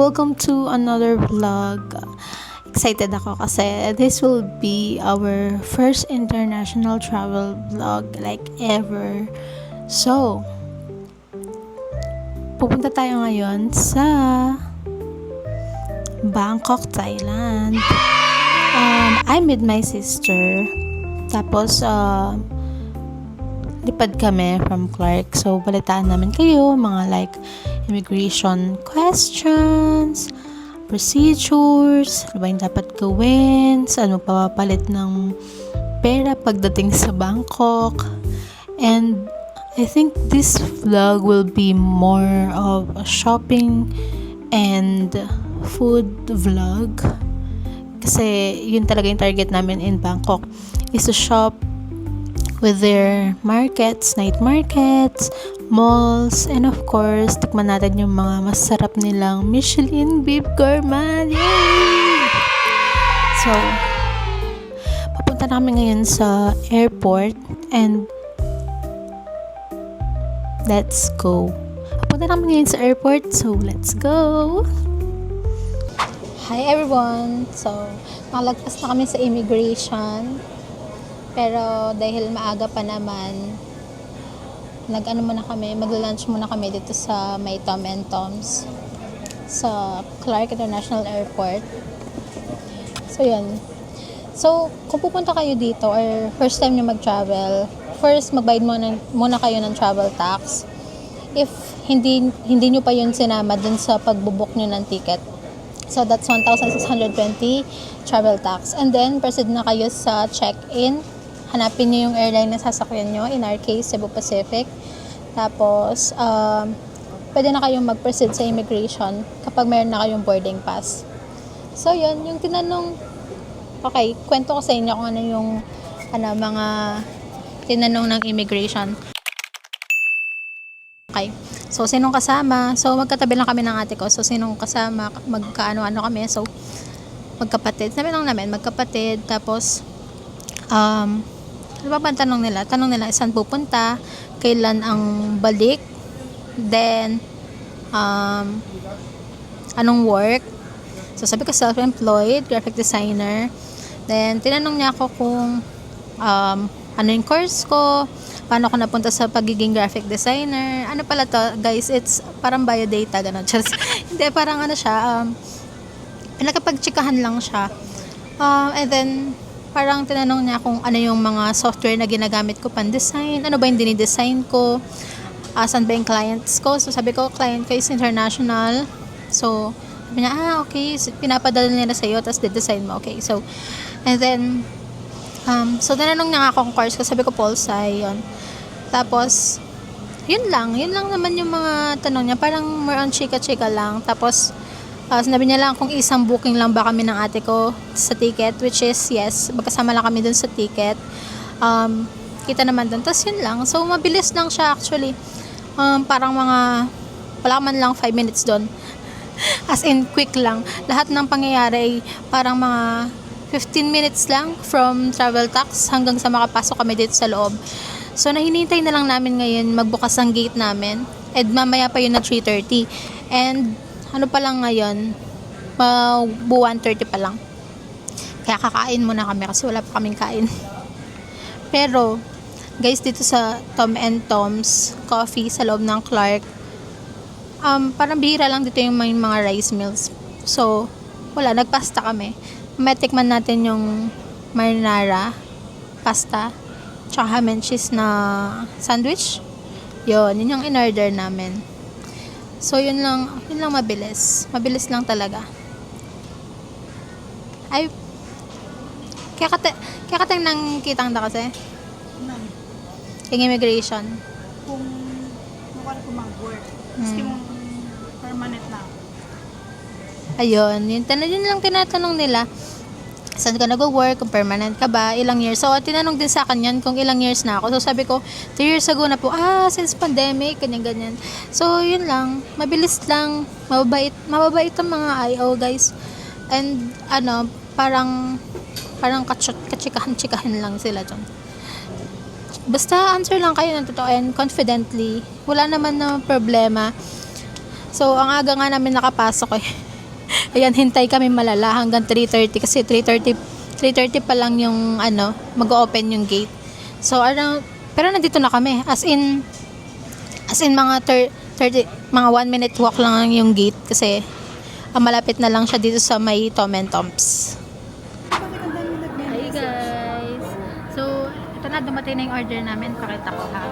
welcome to another vlog. Excited ako kasi this will be our first international travel vlog like ever. So, pupunta tayo ngayon sa Bangkok, Thailand. I'm with my sister. Tapos, lipad kami from Clark. So, balitaan namin kayo, mga like immigration questions, procedures, ano ba yung dapat gawin, saan magpapapalit ng pera pagdating sa Bangkok. And I think this vlog will be more of a shopping and food vlog. Kasi yun talaga yung target namin in Bangkok, is to shop with their markets, night markets, malls, and of course, tikman natin yung mga masarap nilang Michelin beef gourmet. Yay! So, papunta na kami ngayon sa airport and let's go. Papunta na kami ngayon sa airport, so let's go! Hi everyone! So, nakalagpas na kami sa immigration. Pero dahil maaga pa naman, magla-lunch muna kami dito sa may Tom and Tom's sa Clark International Airport. So yun. So kung pupunta kayo dito or first time nyo mag-travel, first magbayad muna kayo ng travel tax. If hindi nyo pa yun sinama dun sa pagbubuk nyo ng ticket. So that's 1,620 travel tax. And then proceed na kayo sa check-in. Hanapin nyo yung airline na sasakyan nyo. In our case, Cebu Pacific. Tapos, pwede na kayong mag-proceed sa immigration kapag mayroon na kayong boarding pass. So, yun. Yung tinanong, okay, kwento ko sa inyo kung ano yung mga tinanong ng immigration. Okay. So, sinong kasama? So, magkatabi lang kami ng ate ko. So, sinong kasama? Magkaano-ano kami. So, magkapatid. Sabi lang namin, magkapatid. Tapos, ano ba ang tanong nila? Tanong nila, saan pupunta? Kailan ang balik? Then, anong work? So, sabi ko, self-employed, graphic designer. Then, tinanong niya ako kung ano yung course ko, paano ako napunta sa pagiging graphic designer. Ano pala to, guys? It's parang biodata, gano'n. Hindi, parang ano siya, nakapagtsikahan lang siya. And then, parang tinanong niya kung ano yung mga software na ginagamit ko pan-design, ano ba yung dinidesign ko, saan ba yung clients ko. So, sabi ko, client ko is international. So, sabi niya, okay, so, pinapadala nila sa'yo, tapos de-design mo, okay. So, and then, so, tinanong niya nga ako kung course ko, sabi ko, Polsci, yun. Tapos, yun lang naman yung mga tanong niya, parang more on chika-chika lang. Tapos, sinabi niya lang kung isang booking lang ba kami ng ate ko sa ticket, which is yes, magkasama lang kami dun sa ticket. Kita naman dun. Tapos yun lang. So, mabilis lang siya actually. Parang wala man lang 5 minutes dun. As in, quick lang. Lahat ng pangyayari ay parang mga 15 minutes lang from travel tax hanggang sa makapasok kami dito sa loob. So, nahinintay na lang namin ngayon magbukas ang gate namin. And mamaya pa yun na 3:30. And ano pa lang ngayon, 1:30 pa lang. Kaya kakain muna kami kasi wala pa kaming kain. Pero, guys, dito sa Tom and Tom's Coffee sa loob ng Clark, parang bihira lang dito yung mga rice meals. So, wala, nagpasta kami. Matikman natin yung marinara, pasta, tsaka ham and cheese na sandwich. Yun yung in-order namin. So, yun lang mabilis. Mabilis lang talaga. Ay, kaya katang nang kitang da kasi? Yung immigration. Kung mukha ko mag-work. Gusto mong permanent na. Ayun, yun lang tinatanong nila. Saan ka nag-work, kung permanent ka ba, ilang years. So, tinanong din sa akin yan kung ilang years na ako. So, sabi ko, 2 years ago na po. Since pandemic, ganyan. So, yun lang. Mabilis lang. Mababait ang mga IO, guys. And, parang katsikahan lang sila dyan. Basta, answer lang kayo ng totoo and confidently. Wala naman na problema. So, ang aga nga namin nakapasok Ayan, hintay kami malala hanggang 3:30 kasi 3:30 pa lang yung mag-open yung gate. So around, pero nandito na kami. As in mga 30 mga 1 minute walk lang yung gate kasi malapit na lang siya dito sa may Tom and Tom's. Hi guys! So, ito na, dumating na yung order namin. Pakita ko ha.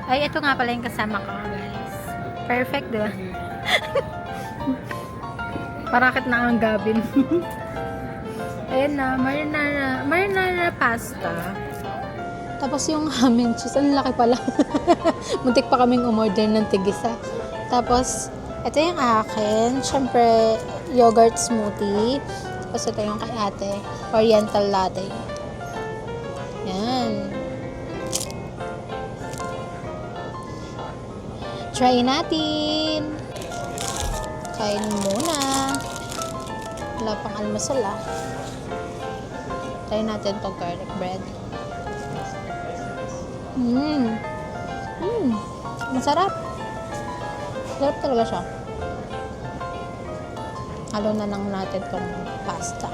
Ay, ito nga pala yung kasama ko guys. Perfect, diba? Parakit na ang gabin. Ayan na, marinara pasta. Tapos yung ham and cheese, ang laki pala. Muntik pa kaming umorder ng tigisa. Tapos, ito yung akin. Siyempre, yogurt smoothie. Tapos ito yung kay ate, oriental latte. Yan. Try natin. Kain muna. Wala pang almusal ah. Try natin itong garlic bread. Masarap. Sarap talaga siya. Halo na lang natin itong pasta.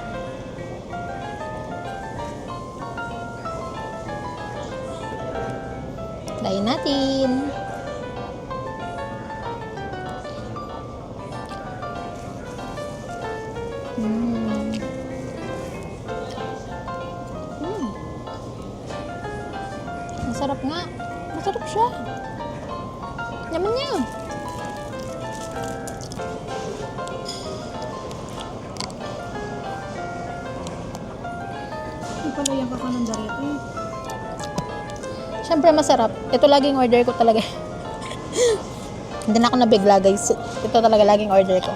Try natin. Masarap nga. Masarap siya. Yaman niya. Hindi pala yung kakanandarit eh. Siyempre masarap. Ito laging order ko talaga. Hindi na ako nabigla guys. Ito talaga laging order ko.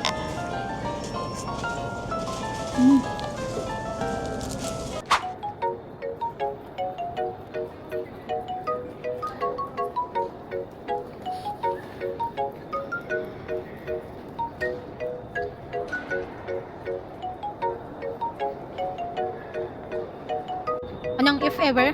Anong if ever?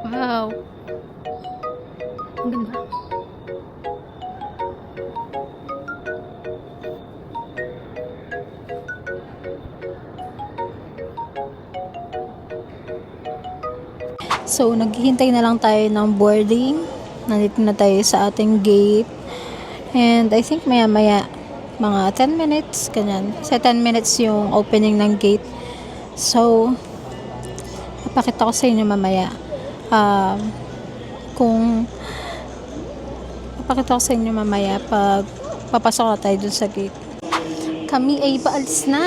Wow. Ang ganda. So, naghihintay na lang tayo ng boarding. Nandito na tayo sa ating gate. And I think maya-maya, mga 10 minutes, ganyan. Sa 10 minutes yung opening ng gate. So, papakita ko sa inyo mamaya. Papakita ko sa inyo mamaya pag papasok na tayo dun sa gate. Kami ay paalis na.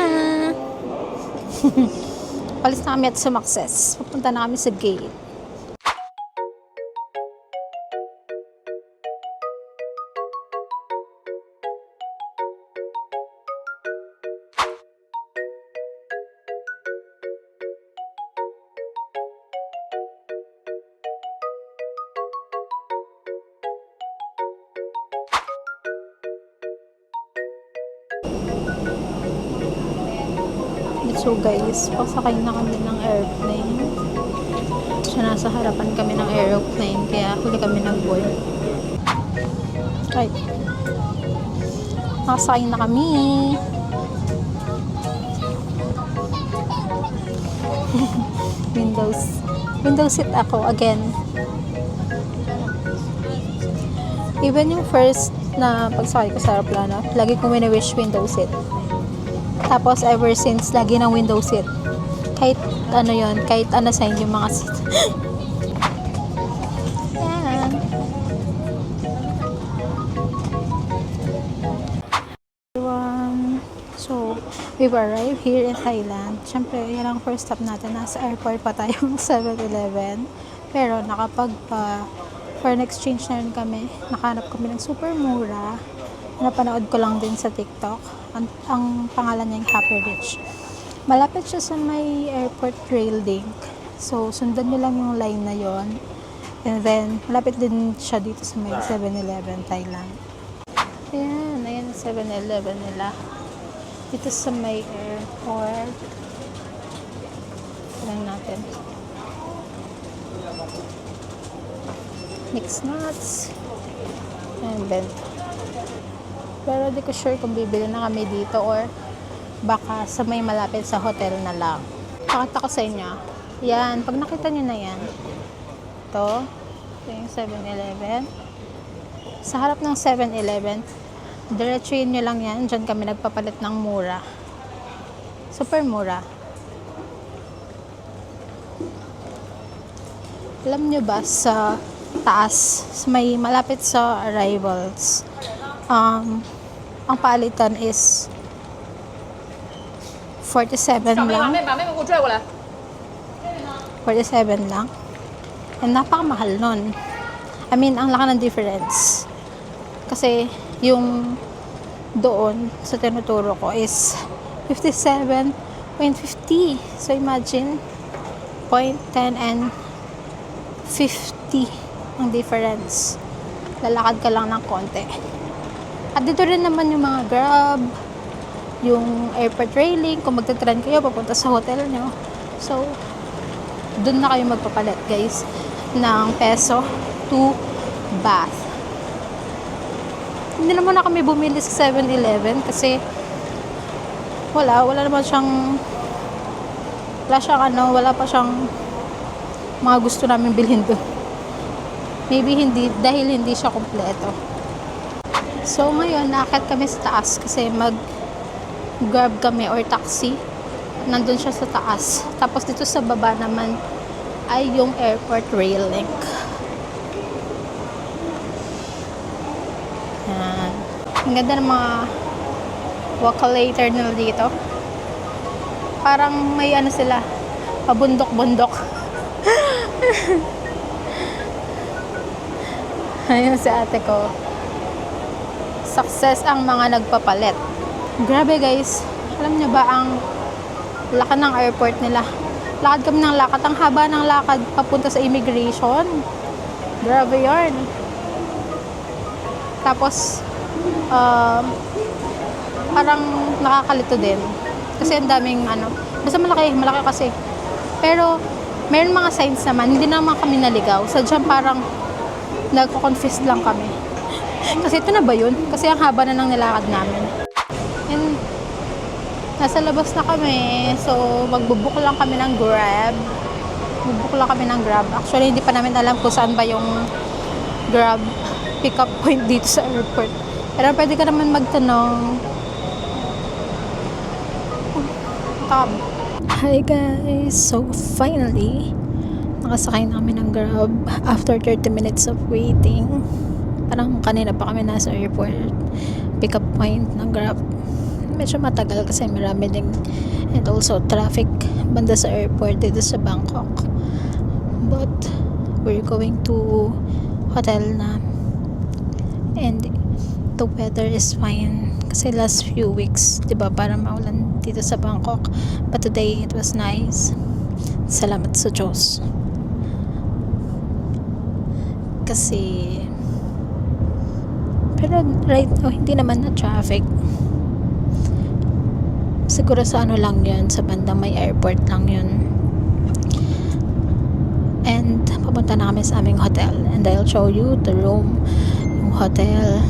Paalis na kami at sumakses. Pupunta na kami sa gate. So guys, pasakay na kami ng airplane. So nasa harapan kami ng airplane, kaya huli kami ng boy. Right. Nakasakay na kami. Window seat ako again. Even yung first na pagsakay ko sa aeroplano, lagi kong wini-wish window seat. Tapos ever since, lagi ng window seat. Kahit ano yon, kahit ano sa yung mga seat. Yan. Everyone. So, we've arrived here in Thailand. Siyempre, yan ang first stop natin. Nasa airport pa tayo, 7-Eleven. Pero foreign exchange na rin kami. Nakahanap kami ng super mura. Napanood ko lang din sa TikTok. Ang pangalan niya yung Happy Rich. Malapit siya sa may airport rail link. So, sundan nyo lang yung line na yon. And then, malapit din siya dito sa may 7-Eleven, Thailand. Ayan, ayan ang 7-Eleven nila. Dito sa may airport. Tignan natin. Mixed nuts. Ayan, bento. Pero di ko sure kung bibili na kami dito or baka sa may malapit sa hotel na lang. Pakita ko sa inyo. Yan, pag nakita nyo na yan. Ito yung 7-Eleven. Sa harap ng 7-Eleven, diretsuin nyo lang yan. Diyan kami nagpapalit ng mura. Super mura. Alam nyo ba sa taas, sa may malapit sa arrivals, ang palitan is 47 lang. 47 lang. And napakamahal nun. I mean, ang laki ng difference. Kasi, yung doon sa tinuturo ko is 57.50. So, imagine, 0.10 and 50 ang difference. Lalakad ka lang ng konti. At dito rin naman yung mga Grab, yung airport railing, kung magta-trend kayo papunta sa hotel nyo. So, doon na kayo magpapalit, guys, ng peso to baht. Hindi naman na kami bumili sa 7-Eleven kasi wala naman siyang wala pa siyang mga gusto namin bilhin doon. Maybe dahil hindi siya kompleto. So ngayon, naakit kami sa taas kasi mag-grab kami or taxi. Nandun siya sa taas. Tapos dito sa baba naman ay yung airport rail link. Yan. Ang ganda ng mga walkalator nila dito. Parang may sila, pabundok-bundok. Ayun si ate ko. Success ang mga nagpapalit. Grabe guys. Alam niyo ba ang laki ng airport nila? Lakad kami ng lakad. Ang haba ng lakad papunta sa immigration. Grabe yarn. Tapos, parang nakakalito din. Kasi ang daming basta malaki kasi. Pero, mayroon mga signs naman. Hindi naman kami naligaw. Sadyang parang nagko-confuse lang kami. Kasi ito na ba yun? Kasi ang haba na ng nilakad namin. And, nasa labas na kami. So, magbubook lang kami ng Grab. Actually, hindi pa namin alam kung saan ba yung Grab pick-up point dito sa airport. Pero pwede ka naman magtanong. Hi guys! So, finally, nakasakay namin ng Grab after 30 minutes of waiting. Parang kanina pa kami nasa airport pick-up point ng Grab. Medyo matagal kasi marami ding and also traffic banda sa airport dito sa Bangkok. But we're going to hotel na and the weather is fine kasi last few weeks, diba, parang maulan dito sa Bangkok, but today it was nice. Salamat sa Diyos kasi pero right now hindi naman na traffic. Siguro sa lang yun, sa bandang may airport lang yun. And papunta na kami sa aming hotel and I'll show you the room, yung hotel.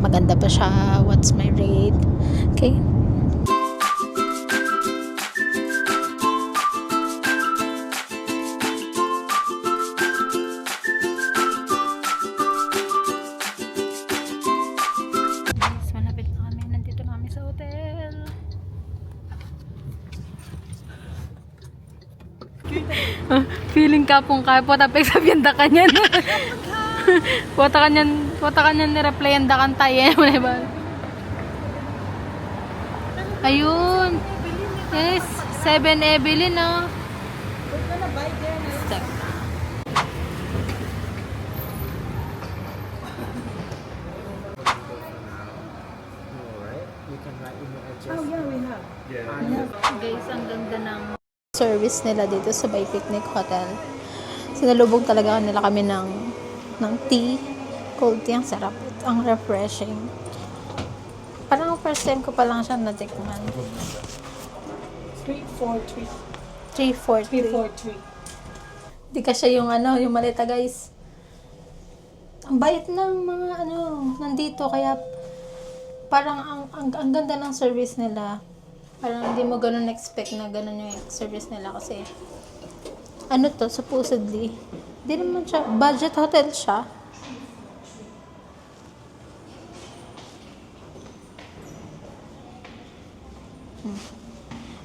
Maganda pa siya, what's my rate. Okay. Malapit na kami, nandito na kami sa hotel. Feeling kapong kapo tapos sabihan da kanyan. Wata kanyan ni-replyan da kan tayo. Ayun. Yes, 7 Evelyn na. Step. Guys, ang ganda ng service nila dito sa Bay Picnic Hotel. Sinalubong talaga nila kami ng tea. Cold tea, ang sarap. Ang refreshing. Parang first time ko pa lang siya natikman. 343. 343. 343. Di ka siya yung yung malita guys. Ang bait ng mga nandito kaya parang ang ganda ng service nila. Parang hindi mo ganun expect na ganun yung service nila kasi supposedly di naman siya budget hotel siya.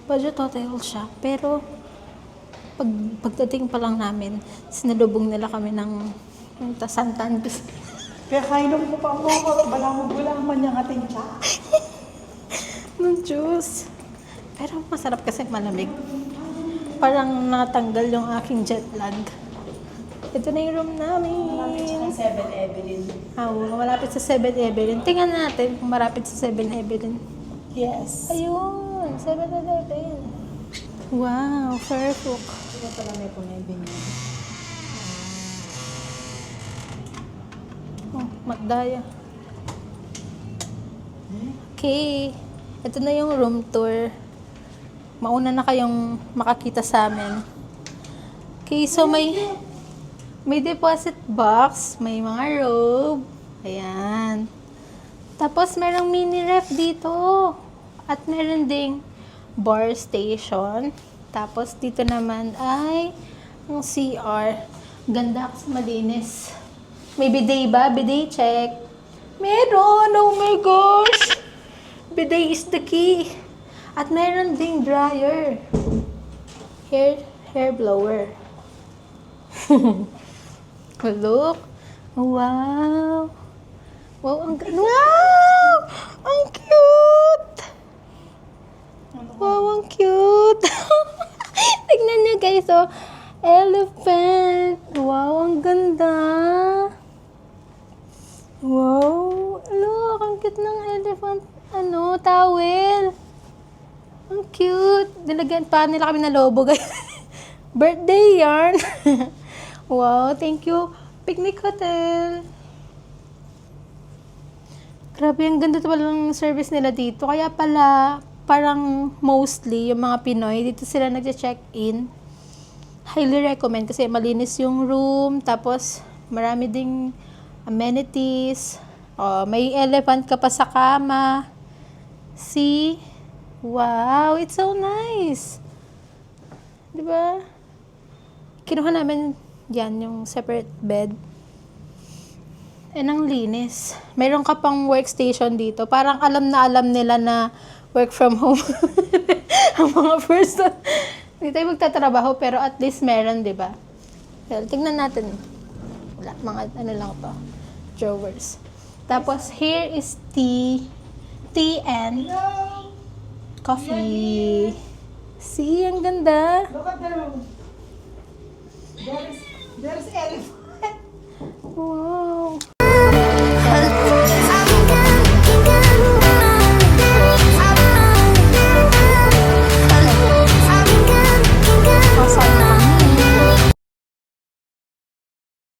Budget hotel siya pero pagdating pa lang namin, sinalubong nila kami ng tasantan. Kaya kainom mo pa mo, balamog-bulang man yung ating siya. ng juice. Pero masarap kasi malamig. Parang natanggal yung aking jet lag. Ito na yung room namin. Malapit siya ng 7 Evelyn. Malapit sa 7 Evelyn. Tingnan natin kung marapit sa 7 Evelyn. Yes. Ayun, 7-Eleven. Wow, Fairfook. Ito pala may punebin niya. Oh, Magdaya. Okay. Ito na yung room tour. Mauna na kayong makakita sa amin. Okay, so may deposit box, may mga robe. Ayan. Tapos merong mini ref dito. At meron ding bar station. Tapos dito naman ay yung CR. Ganda kasi malinis. May bidet ba? Bidet check. Meron! Oh my gosh! Bidet is the key. At meron ding dryer. Hair blower. Look. Wow. Wow, wow! Ang cute! Wow, ang cute! Tignan nyo guys, oh. Elephant. Wow, ang ganda. Wow. Look, ang cute ng elephant. Towel. Ang cute. Nilagyan pa nila kami ng lobo, guys. Birthday yarn. Wow, thank you. Picnic Hotel. Grabe, ang ganda pala ng service nila dito. Kaya pala, parang mostly, yung mga Pinoy, dito sila nag-check-in. Highly recommend kasi malinis yung room. Tapos, marami ding amenities. May elephant ka pa sa kama. See? Wow, it's so nice. Diba? Kinuha namin yan, yung separate bed. Ang linis. Meron ka pang workstation dito. Parang alam nila na work from home. Ang mga person. Hindi tayo magtatrabaho, pero at least meron, diba? Well, tingnan natin. Wala, mga lang to. Drawers. Tapos, here is tea. Tea and coffee. See, ang ganda. Look at the room. There's elephant. Wow.